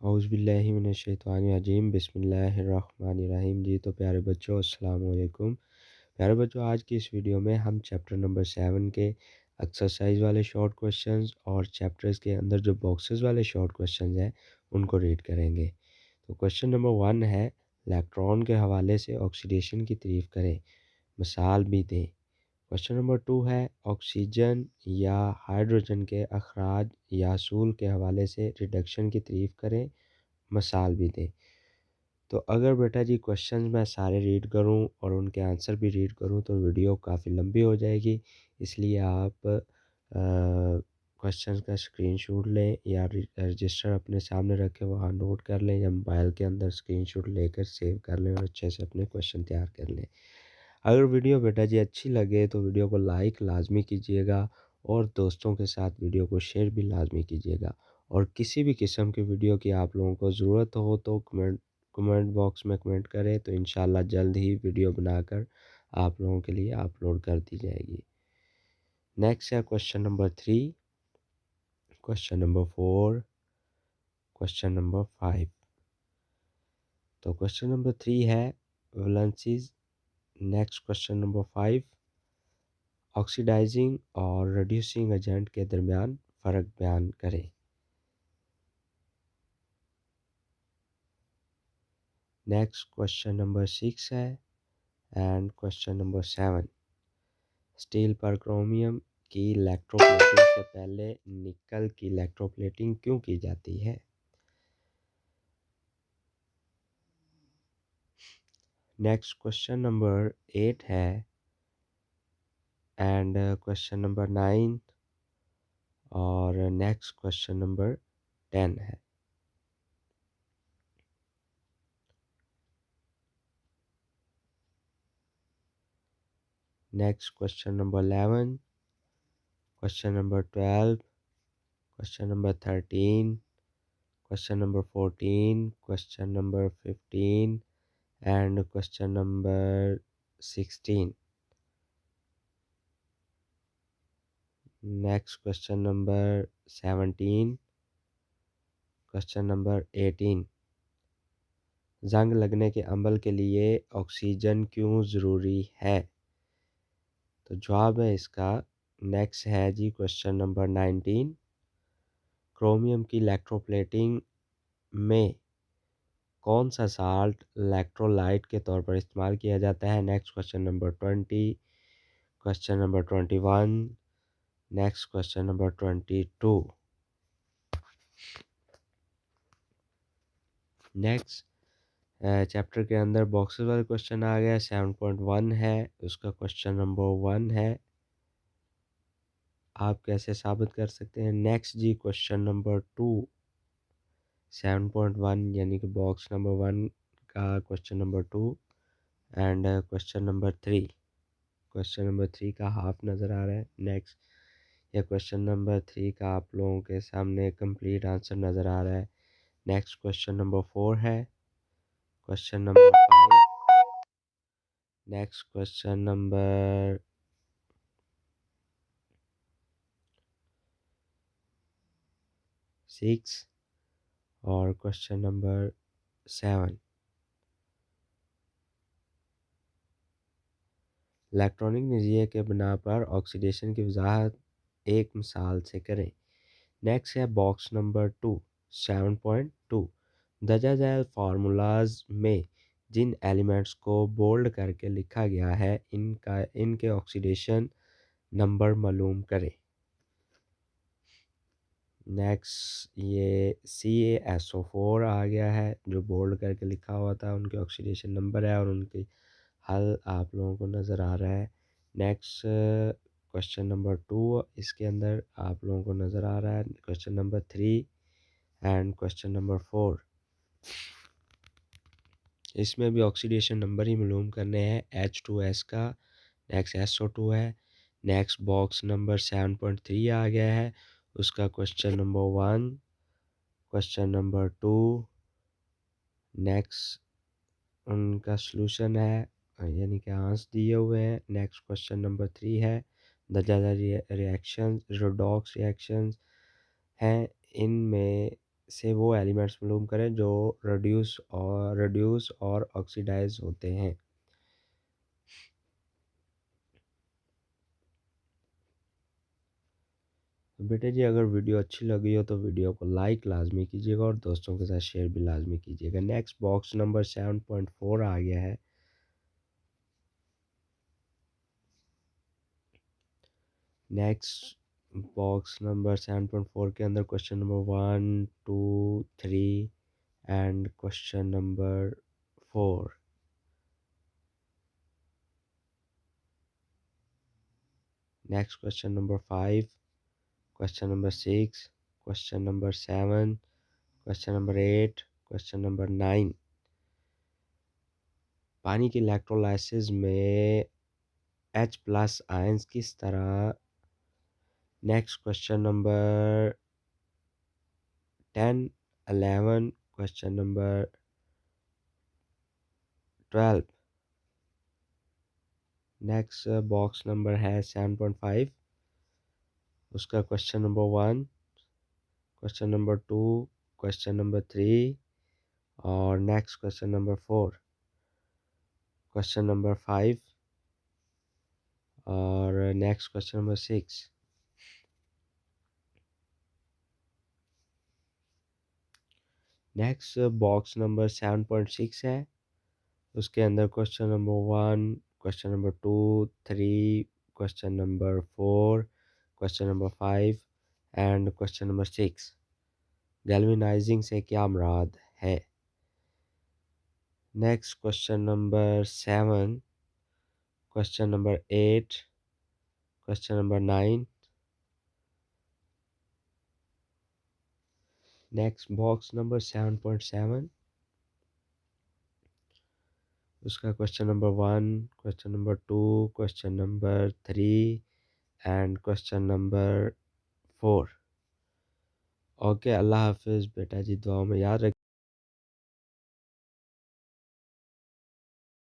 औज़ुबिल्लाहिमिनश्शैतानिर्रजीम बिस्मिल्लाहिर्रहमानिर्रहीम। जी तो प्यारे बच्चों, अस्सलाम वालेकुम। प्यारे बच्चों, आज की इस वीडियो में हम चैप्टर नंबर 7 के एक्सरसाइज वाले शॉर्ट क्वेश्चंस और चैप्टर्स के अंदर जो बॉक्सेस वाले शॉर्ट क्वेश्चंस हैं उनको रीड करेंगे। तो क्वेश्चन नंबर 1 है, इलेक्ट्रॉन के हवाले से ऑक्सीडेशन की तारीफ़ करें, मिसाल भी दें। क्वेश्चन नंबर 2 है, ऑक्सीजन या हाइड्रोजन के अखराज या असूल के हवाले से रिडक्शन की तारीफ़ करें, मिसाल भी दें। तो अगर बेटा जी क्वेश्चंस मैं सारे रीड करूं और उनके आंसर भी रीड करूं तो वीडियो काफ़ी लंबी हो जाएगी, इसलिए आप क्वेश्चंस का स्क्रीनशॉट लें या रजिस्टर अपने सामने रखें, वहाँ नोट कर लें या मोबाइल के अंदर स्क्रीनशॉट लेकर सेव कर लें और अच्छे से अपने क्वेश्चन तैयार कर लें। अगर वीडियो बेटा जी अच्छी लगे तो वीडियो को लाइक लाजमी कीजिएगा और दोस्तों के साथ वीडियो को शेयर भी लाजमी कीजिएगा। और किसी भी किस्म की वीडियो की आप लोगों को ज़रूरत हो तो कमेंट बॉक्स में कमेंट करें, तो इंशाल्लाह जल्द ही वीडियो बनाकर आप लोगों के लिए अपलोड कर दी जाएगी। नेक्स्ट है question number 3, question number 4, question number 5। तो क्वेश्चन नंबर 3 है valencies. Next question number 5, oxidising और रिड्यूसिंग एजेंट के दरमियान फ़र्क बयान करें। नेक्स्ट क्वेश्चन नंबर 6 है एंड क्वेश्चन नंबर 7, स्टील पर क्रोमियम की इलेक्ट्रोप्लेटिंग से पहले निकल की इलेक्ट्रोप्लेटिंग क्यों की जाती है। नेक्स्ट क्वेश्चन नंबर 8 है एंड क्वेश्चन नंबर 9 और नेक्स्ट क्वेश्चन नंबर 10 है। Next question number 11, question number 12, question number 13, question number 14, question number 15 and question number 16। Next question number 17, question number 18, जंग लगने के अमल के लिए ऑक्सीजन क्यों ज़रूरी है। तो जवाब है इसका नेक्स्ट है जी क्वेश्चन नंबर 19, क्रोमियम की इलेक्ट्रोप्लेटिंग में कौन सा साल्ट इलेक्ट्रोलाइट के तौर पर इस्तेमाल किया जाता है। Next question number 20, question number 21, next question number 22। Next chapter के अंदर बॉक्सेस वाले क्वेश्चन आ गया। 7.1 है, उसका क्वेश्चन नंबर 1 है, आप कैसे साबित कर सकते हैं। नेक्स्ट जी क्वेश्चन नंबर 2, 7.1 यानी कि बॉक्स नंबर 1 का question number 2 and question number 3। Question number 3 का हाफ नज़र आ रहा है। नेक्स्ट या क्वेश्चन नंबर 3 का आप लोगों के सामने कंप्लीट आंसर नज़र आ रहा है। नेक्स्ट क्वेश्चन नंबर 4 है, question number 5, next question number 6 और क्वेश्चन नंबर 7। इलेक्ट्रॉनिक नज़रिए के बिना पर ऑक्सीडेशन की वजाहत एक मिसाल से करें। नेक्स्ट है बॉक्स नंबर 2, 7.2, दर्जा झैल फार्मूलाज में जिन एलिमेंट्स को बोल्ड करके लिखा गया है इनके ऑक्सीडेशन नंबर मालूम करें। नेक्स्ट ये CaSO4 आ गया है, जो बोल्ड करके लिखा हुआ था, उनके ऑक्सीडेशन नंबर है और उनकी हल आप लोगों को नज़र आ रहा है। नेक्स्ट क्वेश्चन नंबर 2 इसके अंदर आप लोगों को नज़र आ रहा है। Question number 3 and question number 4, इसमें भी ऑक्सीडेशन नंबर ही मालूम करने हैं H2S का। नेक्स्ट SO2 है। नेक्स्ट बॉक्स नंबर 7.3 आ गया है, उसका question number 1, question number 2, next उनका सलूशन है यानी कि आंसर दिए हुए हैं। नेक्स्ट क्वेश्चन नंबर 3 है, दर्जा रिएक्शन रेडॉक्स रिएक्शंस हैं, इनमें से वो एलिमेंट्स मालूम करें जो रिड्यूस और ऑक्सीडाइज होते हैं। तो बेटे जी अगर वीडियो अच्छी लगी हो तो वीडियो को लाइक लाजमी कीजिएगा और दोस्तों के साथ शेयर भी लाजमी कीजिएगा। नेक्स्ट बॉक्स नंबर 7.4 आ गया है। नेक्स्ट बॉक्स नंबर 7.4 के अंदर question number 1, 2, 3 and question number 4। Next question number 5, question number 6, question number 7, question number 8, question number 9। पानी के इलेक्ट्रोलाइसिस में H+ आयंस किस तरह। Next question number 10, 11, question number 12। Next box number है 7.5, उसका question number 1, question number 2, question number 3 और next question number 4, question number 5 और next question number 6। Next box number 7.6 है, उसके अंदर question number 1, question number 2, 3, question number 4, question number 5 and question number 6। Galvanising से क्या मुराद है। Next question number 7, question number 8, question number 9। Next box number 7.7, उसका question number 1, question number 2, question number 3 and question number 4। Okay, Allah हाफिज़ बेटा जी, दुआ में याद रख